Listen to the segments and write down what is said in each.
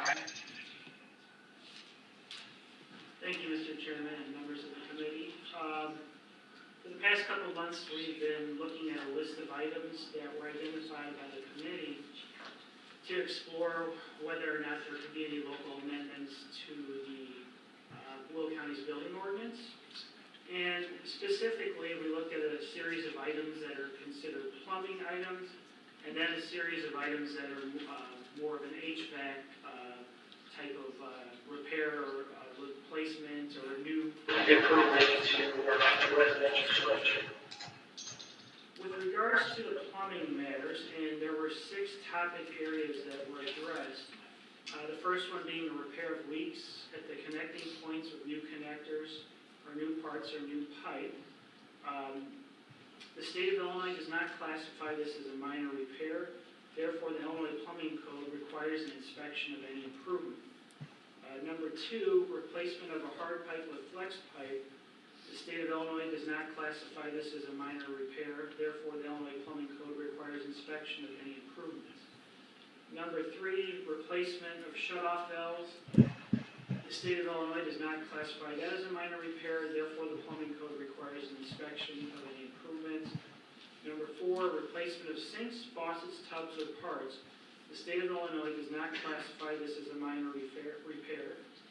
Thank you, Mr. Chairman and members of the committee. For the past couple of months, we've been looking at a list of items that were identified by the committee to explore whether or not there could be any local amendments to the Will County's building ordinance. And specifically, we looked at a series of items that are considered plumbing items, and then a series of items that are more of an HVAC type of repair or replacement or new improvement to residential structure. With regards to the plumbing matters, and there were 6 topic areas that were addressed. The first one being the repair of leaks at the connecting points with new connectors or new parts or new pipe. The state of Illinois does not classify this as a minor repair. Therefore, the Illinois Plumbing Code requires an inspection of any improvement. Number 2, replacement of a hard pipe with flex pipe. The state of Illinois does not classify this as a minor repair. Therefore, the Illinois Plumbing Code requires inspection of any improvements. Number 3, replacement of shutoff valves. The state of Illinois does not classify that as a minor repair. Therefore, the Plumbing Code requires an inspection of any improvements. Number 4, replacement of sinks, faucets, tubs, or parts. The state of Illinois does not classify this as a minor repair.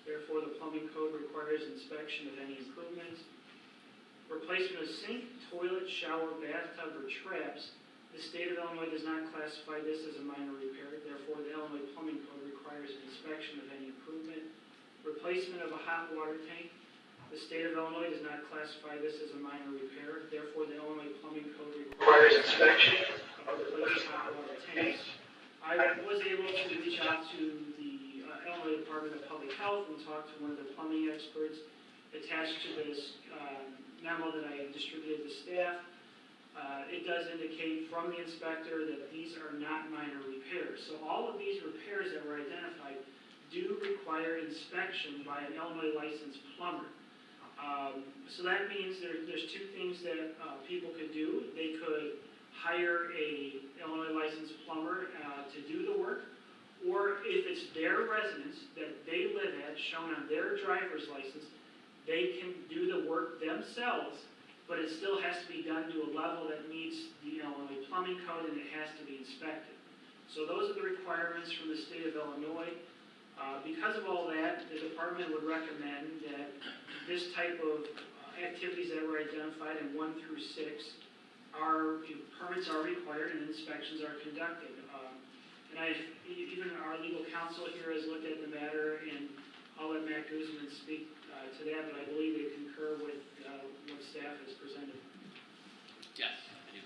Therefore, the Plumbing Code requires inspection of any improvements. Replacement of sink, toilet, shower, bathtub, or traps. The state of Illinois does not classify this as a minor repair. Therefore, the Illinois Plumbing Code requires an inspection of any improvement. Replacement of a hot water tank. The state of Illinois does not classify this as a minor repair. Therefore, the Illinois Plumbing Code requires inspection of replaced hot water tanks. I was able to reach out to the Illinois Department of Public Health and talk to one of the plumbing experts attached to this memo that I distributed to staff. It does indicate from the inspector that these are not minor repairs. So all of these repairs that were identified do require inspection by an Illinois licensed plumber. So that means there's 2 things that people could do. They could hire a Illinois licensed plumber to do the work, or if it's their residence that they live at, shown on their driver's license, they can do the work themselves, but it still has to be done to a level that meets the Illinois Plumbing Code, and it has to be inspected. So those are the requirements from the state of Illinois. Because of all that, the department would recommend that this type of activities that were identified in 1 through 6 permits are required and inspections are conducted. And even our legal counsel here has looked at the matter, and I'll let Matt Guzman speak to that, but I believe they concur with what staff has presented. Yes, I do.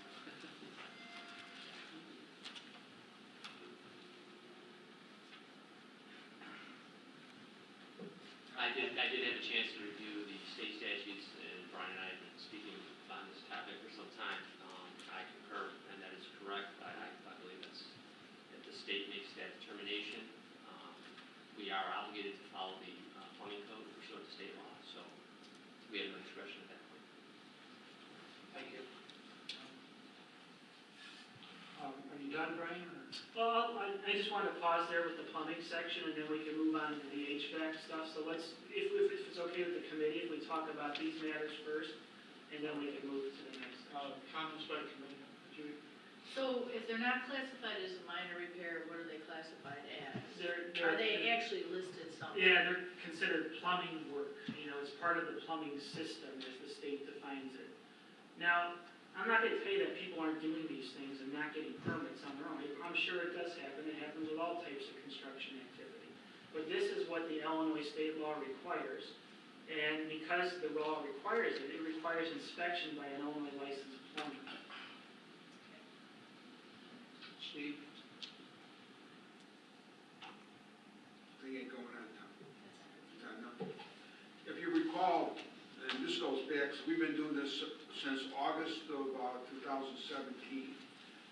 I did have a chance to review the state statutes, and Brian and I have been speaking on this topic for some time. I concur, and that is correct. I believe that's, if the state makes that determination, we are obligated to follow the plumbing code pursuant to state law, so we have no discretion at that point. Thank you. Are you done, Brian? Well, I just want to pause there with the plumbing section, and then we can move on to the HVAC stuff. So let's, if it's okay with the committee, if we talk about these matters first, and then we can move to the next. Comments by committee. Judy? So if they're not classified as a minor repair, what are they classified as? Are they actually listed somewhere? Yeah, they're considered plumbing work. You know, it's part of the plumbing system as the state defines it. Now, I'm not going to tell you that people aren't doing these things and not getting permits on their own. I'm sure it does happen. It happens with all types of construction activity. But this is what the Illinois state law requires. And because the law requires it, it requires inspection by an Illinois licensed plumber. Steve? Thing ain't going on now. If you recall, and this goes back, so we've been doing this since August of 2017,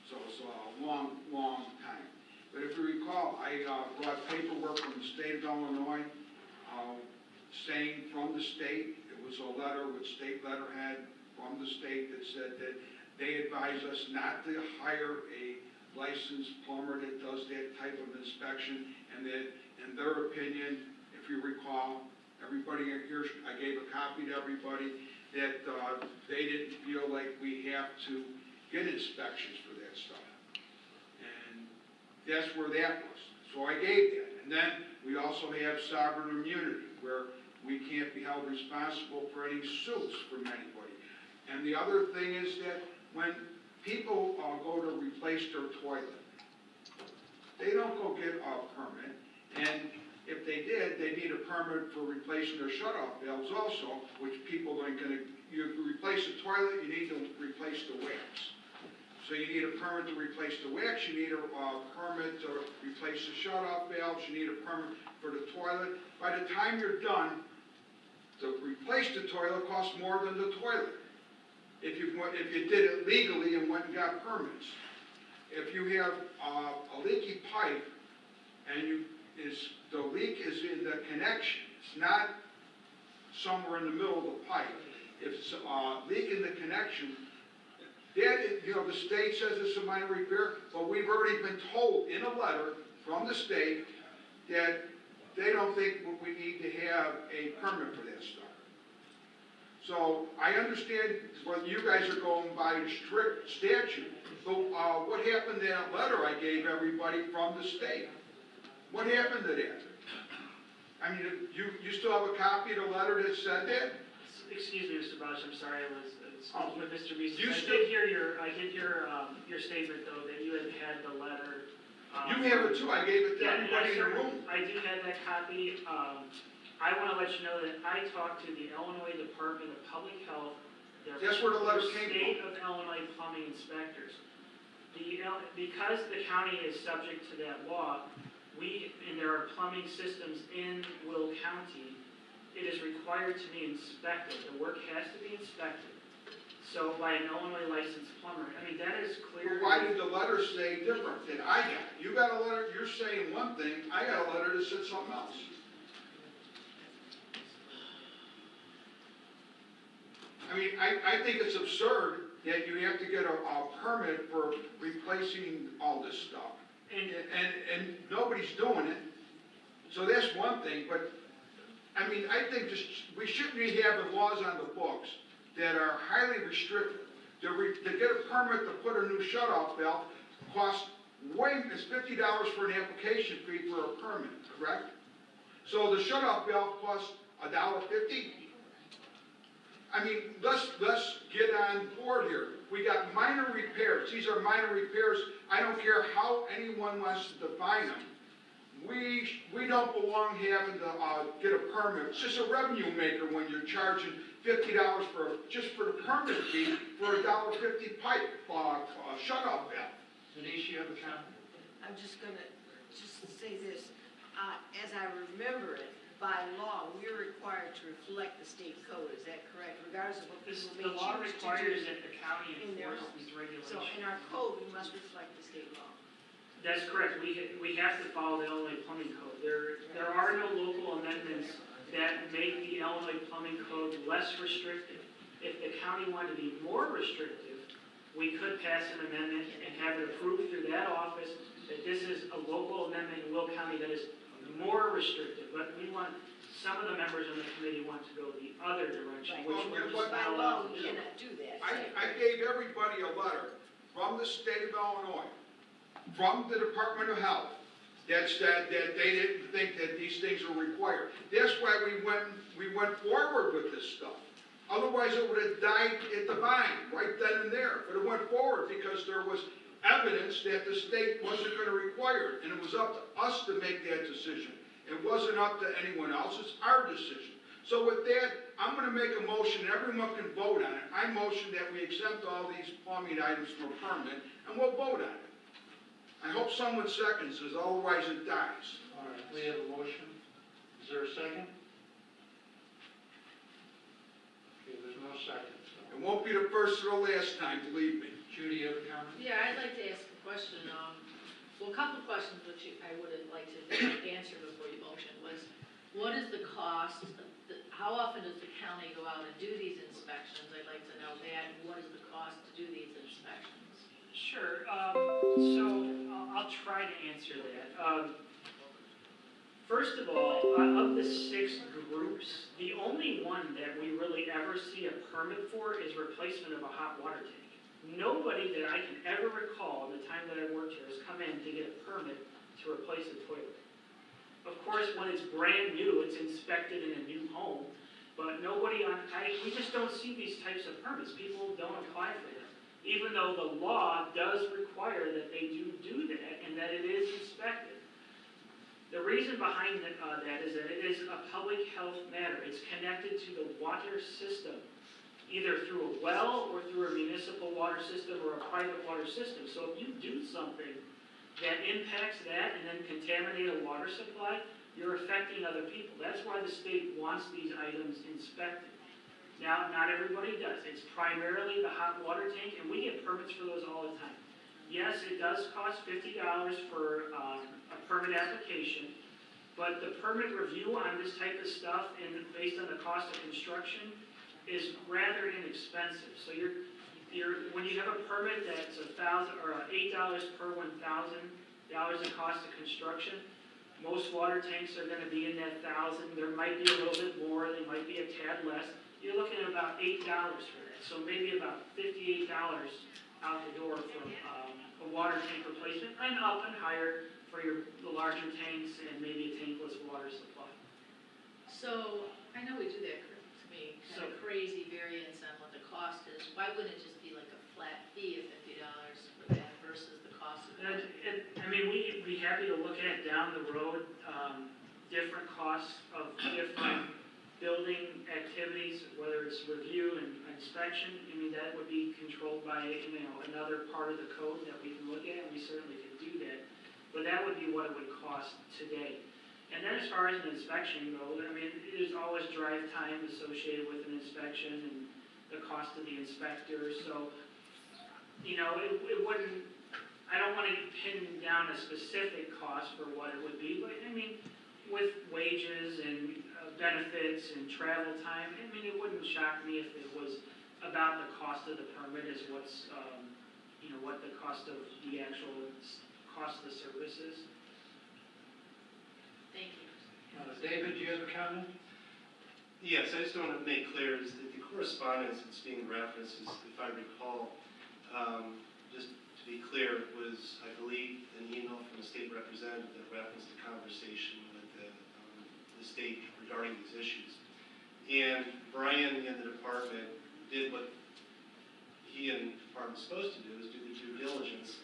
so it's a long, long time. But if you recall, I brought paperwork from the state of Illinois saying from the state, it was a letter with state letterhead from the state that said that they advise us not to hire a licensed plumber that does that type of inspection, and that in their opinion, if you recall, everybody here, I gave a copy to everybody, that they didn't feel like we have to get inspections for that stuff. And that's where that was. So I gave that. And then we also have sovereign immunity, where we can't be held responsible for any suits from anybody. And the other thing is that when people go to replace their toilet, they don't go get a permit, and if they did, they need a permit for replacing their shut-off valves also, which people aren't gonna, you replace the toilet, you need to replace the wax. So you need a permit to replace the wax, you need a permit to replace the shut-off valves, you need a permit for the toilet. By the time you're done, to replace the toilet costs more than the toilet. If you did it legally and went and got permits. If you have a leaky pipe and the leak is in the connection, it's not somewhere in the middle of the pipe. If it's a leak in the connection, that, the state says it's a minor repair, but we've already been told in a letter from the state that they don't think we need to have a permit for that stuff. So I understand what you guys are going by strict statute, but what happened to that letter I gave everybody from the state? What happened to that? I mean, you still have a copy of the letter that said that? Excuse me, Mr. Balich, I'm sorry, I was speaking with Mr. Reese. You I still- did hear your statement, though, that you had the letter. You have it too, I gave it to Yeah, everybody in the room. I do have that copy. I want to let you know that I talked to the Illinois Department of Public Health. That's where the letter their came State of Illinois plumbing inspectors. Because the county is subject to that law, and there are plumbing systems in Will County, it is required to be inspected. The work has to be inspected. So by an Illinois licensed plumber. I mean, that is clear. But why did the letter say different than I got? You got a letter, you're saying one thing, I got a letter that said something else. I mean, I think it's absurd that you have to get a permit for replacing all this stuff. And nobody's doing it. So that's one thing, but, I mean, I think we shouldn't be having laws on the books that are highly restrictive. To get a permit to put a new shut-off valve costs it's $50 for an application fee for a permit, correct? So the shut-off valve costs $1.50. I mean, let's get on board here. We got minor repairs. These are minor repairs. I don't care how anyone wants to define them. We don't belong having to get a permit. It's just a revenue maker when you're charging $50 just for the permit fee for a $1.50 pipe shut-off valve. Denise, you have a comment? I'm just gonna say this, as I remember it, by law, we're required to reflect the state code, is that correct? Regardless of what people may The law choose to requires do that the county in their enforce homes. these So regulations. in our code, we must reflect the state law. That's correct. We have to follow the Illinois Plumbing Code. There are no local amendments that make the Illinois Plumbing Code less restrictive. If the county wanted to be more restrictive, we could pass an amendment and have it approved through that office that this is a local amendment in Will County that is more restrictive. But some of the members on the committee want to go the other direction, Right. which Well, we're just but not By allowed law, to we do. cannot do that. I gave everybody a letter from the state of Illinois, from the Department of Health, that said that they didn't think that these things were required. That's why we went forward with this stuff. Otherwise, it would have died at the vine, right then and there. But it went forward because there was evidence that the state wasn't going to require it, and it was up to us to make that decision. It wasn't up to anyone else, it's our decision. So with that, I'm going to make a motion, everyone can vote on it. I motion that we exempt all these plumbing items from permit, and we'll vote on it. I hope someone seconds this, otherwise it dies. All right, we have a motion. Is there a second? Okay, there's no second. So. It won't be the first or the last time, believe me. Judy, you have a comment? Yeah, I'd like to ask a question, well, a couple of questions which I would like to answer before you motion was, what is the cost, how often does the county go out and do these inspections? I'd like to know that, and what is the cost to do these inspections? Sure. So I'll try to answer that. First of all, of the 6 groups, the only one that we really ever see a permit for is replacement of a hot water tank. Nobody that I can ever recall in the time that I worked here has come in to get a permit to replace a toilet. Of course, when it's brand new, it's inspected in a new home, but we just don't see these types of permits. People don't apply for them, even though the law does require that they do that and that it is inspected. The reason behind that is that it is a public health matter. It's connected to the water system, either through a well or through a municipal water system or a private water system. So if you do something that impacts that and then contaminate a water supply, you're affecting other people. That's why the state wants these items inspected. Now, not everybody does. It's primarily the hot water tank, and we get permits for those all the time. Yes, it does cost $50 for a permit application, but the permit review on this type of stuff, and based on the cost of construction, is rather inexpensive. So when you have a permit that's $8 per $1,000 in cost of construction, most water tanks are going to be in that $1,000. There might be a little bit more, they might be a tad less. You're looking at about $8 for that. So maybe about $58 out the door for a water tank replacement, and up and higher for the larger tanks and maybe a tankless water supply. So, I know we do that, to me, kind of crazy variance on what the cost is. Why wouldn't it just be like a flat fee of $50 for that versus the cost of it? We'd be happy to look at down the road, different costs of different building activities, whether it's review and inspection. That would be controlled by, another part of the code that we can look at, and we certainly could do that. But that would be what it would cost today. And then as far as an inspection goes, there's always drive time associated with an inspection and the cost of the inspector. So, it wouldn't, I don't want to pin down a specific cost for what it would be, but with wages and benefits and travel time, it wouldn't shock me if it was about the cost of the permit is what's, what the cost of the actual cost of the service is. Thank you. David, do you have a comment? Yes, I just want to make clear is that the correspondence that's being referenced is, if I recall, just to be clear, was, I believe, an email from a state representative that referenced a conversation with the state regarding these issues. And Brian and the department did what he and the department's supposed to do, is do the due diligence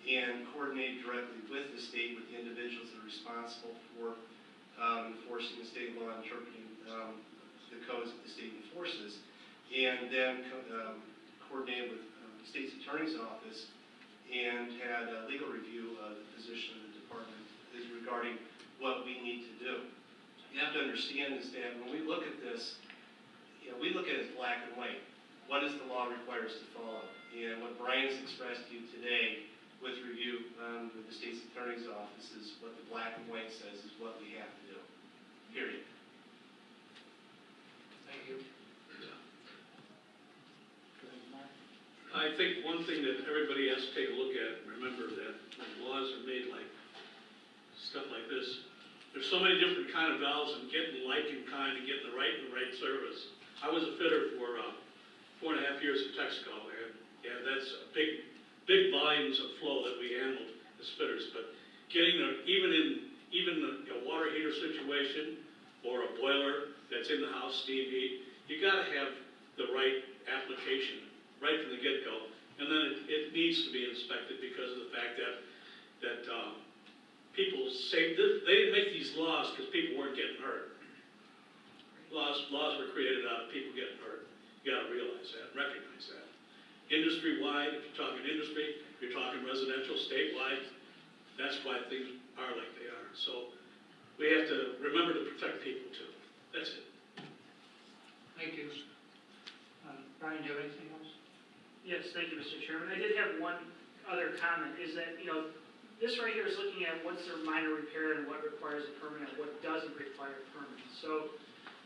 and coordinate directly with the state, with the individuals that are responsible for enforcing the state law, interpreting the codes that the state enforces, and then coordinate with the state's attorney's office and had a legal review of the position of the department is regarding what we need to do. You have to understand is that when we look at this, we look at it as black and white. What does the law require us to follow? And what Brian's expressed to you today with review with the state's attorney's office is what the black and white says is what we have to do, period. Thank you. I think one thing that everybody has to take a look at, remember that when laws are made like stuff like this, there's so many different kind of valves and getting like in kind and getting the right service. I was a fitter for 4.5 years in Texaco, and that's a big volumes of flow that we handled as fitters. But getting even a water heater situation or a boiler that's in the house, steam heat, you got to have the right application right from the get-go, and then it needs to be inspected because of the fact that people say they didn't make these laws because people weren't getting hurt. Laws were created out of people getting hurt. You got to realize that, recognize that. Industry-wide, if you're talking industry, if you're talking residential, statewide, that's why things are like they are. So we have to remember to protect people too. That's it. Thank you. Brian, do you have anything else? Yes, thank you, Mr. Chairman. I did have one other comment, is that, this right here is looking at what's a minor repair and what requires a permit and what doesn't require a permit. So,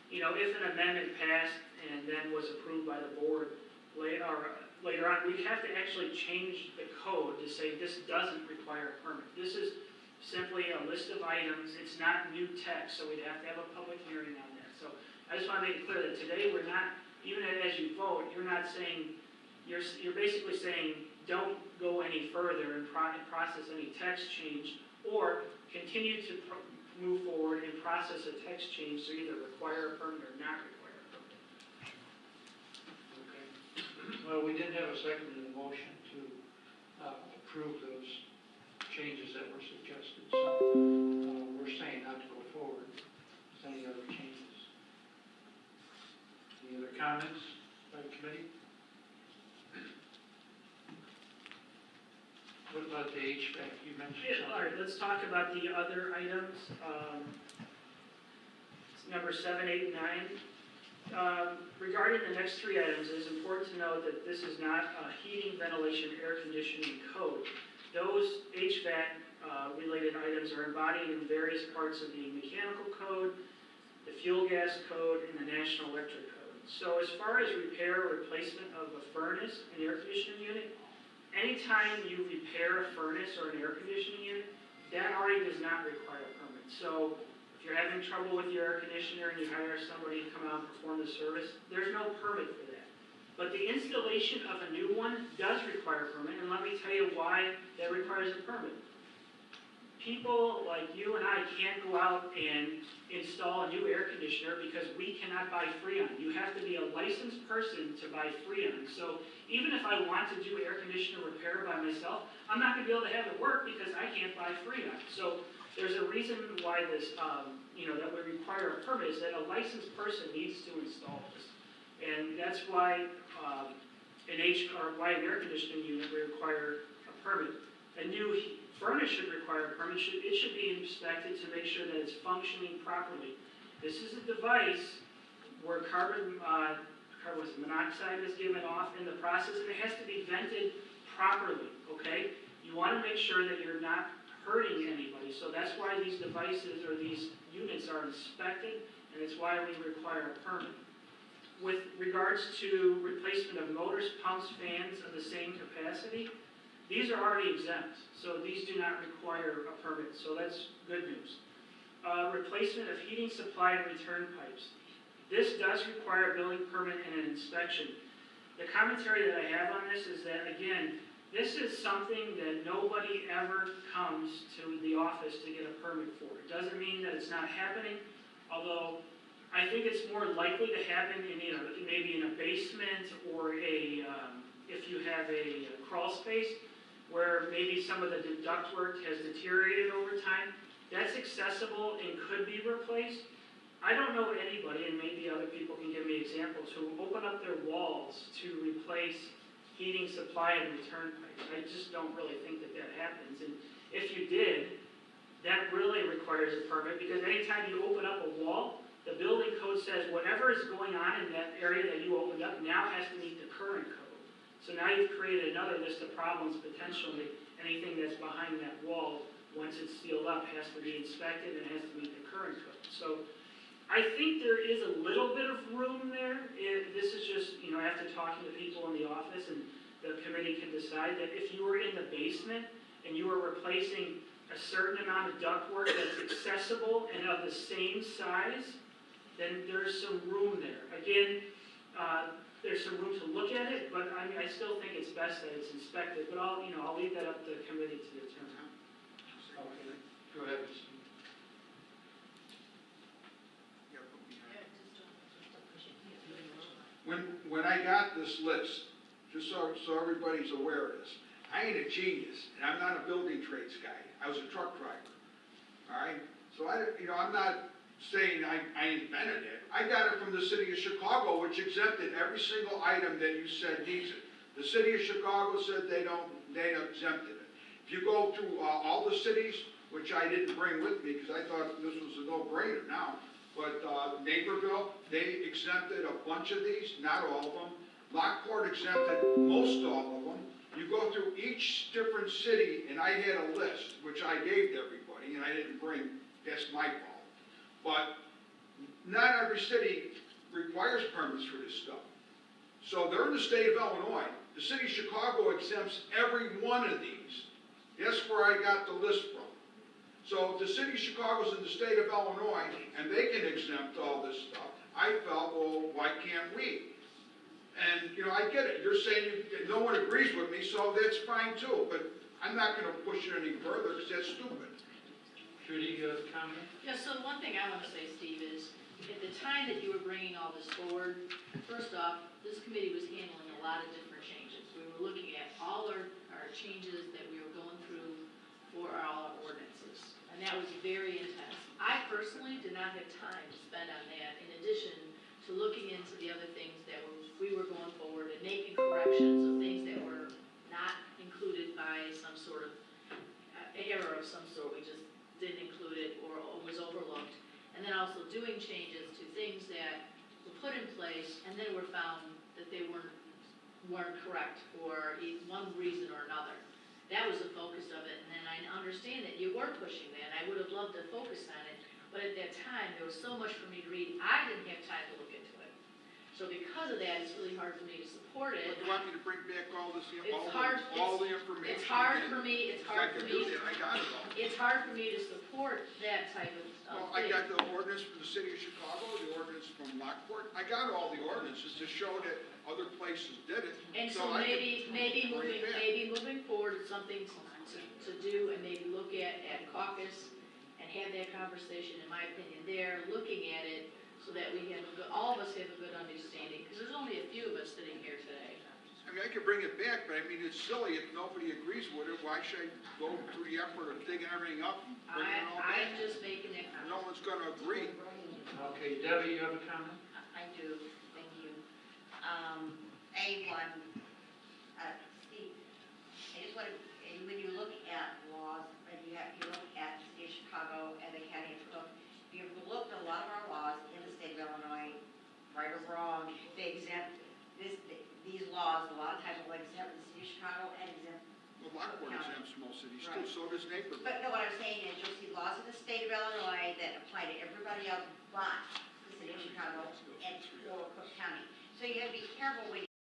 if an amendment passed and then was approved by the board later on, we'd have to actually change the code to say this doesn't require a permit. This is simply a list of items. It's not new text, so we'd have to have a public hearing on that. So I just want to make it clear that today we're not, even as you vote, you're not saying, you're basically saying, don't go any further and process any text change, or continue to move forward and process a text change to either require a permit or not require a permit. Okay. Well, we did have a second in the motion to approve those changes that were suggested. So we're saying not to go forward with any other changes. Any other comments by the committee? What about the HVAC? You mentioned Yeah, all right, something. let's talk about the other items. Number 7, 8, and 9. Regarding the next three items, it is important to note that this is not a heating, ventilation, air conditioning code. Those HVAC related items are embodied in various parts of the mechanical code, the fuel gas code, and the National Electric Code. So as far as repair or replacement of a furnace and air conditioning unit, anytime you repair a furnace or an air conditioning unit, that already does not require a permit. So if you're having trouble with your air conditioner and you hire somebody to come out and perform the service, there's no permit for that. But the installation of a new one does require a permit, and let me tell you why that requires a permit. People like you and I can't go out and install a new air conditioner because we cannot buy Freon. You have to be a licensed person to buy Freon. So even if I want to do air conditioner repair by myself, I'm not going to be able to have it work because I can't buy Freon. So there's a reason why this, that we require a permit, is that a licensed person needs to install this. And that's why an air conditioning unit would require a permit. A new furnace should require a permit. It should be inspected to make sure that it's functioning properly. This is a device where carbon monoxide is given off in the process, and it has to be vented properly, okay? You want to make sure that you're not hurting anybody, so that's why these devices or these units are inspected, and it's why we require a permit. With regards to replacement of motors, pumps, fans of the same capacity, these are already exempt, so these do not require a permit, so that's good news. Replacement of heating supply and return pipes. This does require a building permit and an inspection. The commentary that I have on this is that, again, this is something that nobody ever comes to the office to get a permit for. It doesn't mean that it's not happening, although I think it's more likely to happen in, maybe in a basement or if you have a crawl space, where maybe some of the ductwork has deteriorated over time. That's accessible and could be replaced. I don't know anybody, and maybe other people can give me examples, who open up their walls to replace heating supply and return pipes. I just don't really think that that happens. And if you did, that really requires a permit, because anytime you open up a wall, the building code says whatever is going on in that area that you opened up now has to meet the current code. So now you've created another list of problems potentially. Anything that's behind that wall, once it's sealed up, has to be inspected and has to meet the current code. So I think there is a little bit of room there. This is just, after talking to people in the office, and the committee can decide that if you were in the basement and you were replacing a certain amount of ductwork that's accessible and of the same size, then there's some room there. Again, there's some room to look at it, but I still think it's best that it's inspected. But I'll leave that up to the committee to determine. Okay, go ahead. When I got this list, just so everybody's aware of this, I ain't a genius, and I'm not a building trades guy. I was a truck driver, all right? So I'm not saying I invented it. I got it from the city of Chicago, which exempted every single item that you said needs it. The city of Chicago said they exempted it. If you go through all the cities, which I didn't bring with me because I thought this was a no-brainer now, but Naperville, they exempted a bunch of these, not all of them. Lockport exempted most all of them. You go through each different city, and I had a list, which I gave to everybody, and I didn't bring, that's my fault. But not every city requires permits for this stuff. So they're in the state of Illinois. The city of Chicago exempts every one of these. That's where I got the list from. So if the city of Chicago's in the state of Illinois, and they can exempt all this stuff, I felt, well, why can't we? And, you know, I get it, you're saying no one agrees with me, so that's fine too, but I'm not gonna push it any further, because that's stupid. Judy, you have a comment? Yeah, so the one thing I want to say, Steve, is at the time that you were bringing all this forward, first off, this committee was handling a lot of different changes. We were looking at all our changes that we were going through for all our ordinances, and that was very intense. I personally did not have time to spend on that, in addition to looking into the other things that we were going forward and making corrections of things that were not included by some sort of error of some sort. We just didn't include it or was overlooked. And then also doing changes to things that were put in place and then were found that they weren't correct for one reason or another. That was the focus of it, and then I understand that you were pushing that, and I would have loved to focus on it, but at that time, there was so much for me to read, I didn't have time to look into it. So because of that, it's really hard for me to support it. You want me to bring back all this, It's hard- all the information? It's hard for me, it's hard for I can do me, that, I got it all. it's hard for me to support that type of Well, I thing. got the ordinance from the city of Chicago, the ordinance from Lockport, I got all the ordinances to show that other places did it. And so I can maybe bring it back. moving forward, it's something to do and maybe look at caucus and have that conversation, in my opinion, there, looking at it so that we have, all of us have a good understanding, because there's only a few of us sitting here today. I mean, I could bring it back, but I mean, it's silly if nobody agrees with it, why should I go through the effort of digging everything up and bringing it all I'm back? just making that comment. No one's gonna agree. Okay, Debbie, you have a comment? I do, thank you. Steve, I just want to, when you look at laws, and you look at the state of Chicago and the county of Cook, you've looked at a lot of our laws in the state of Illinois, right or wrong, they exempt these laws, a lot of times will exempt the city of Chicago and exempt. Well, Lockport exempts most cities too, Right. so does Naperville. But no, what I'm saying is you'll see laws in the state of Illinois that apply to everybody else but the city of Chicago and or Cook County. So you have to be careful when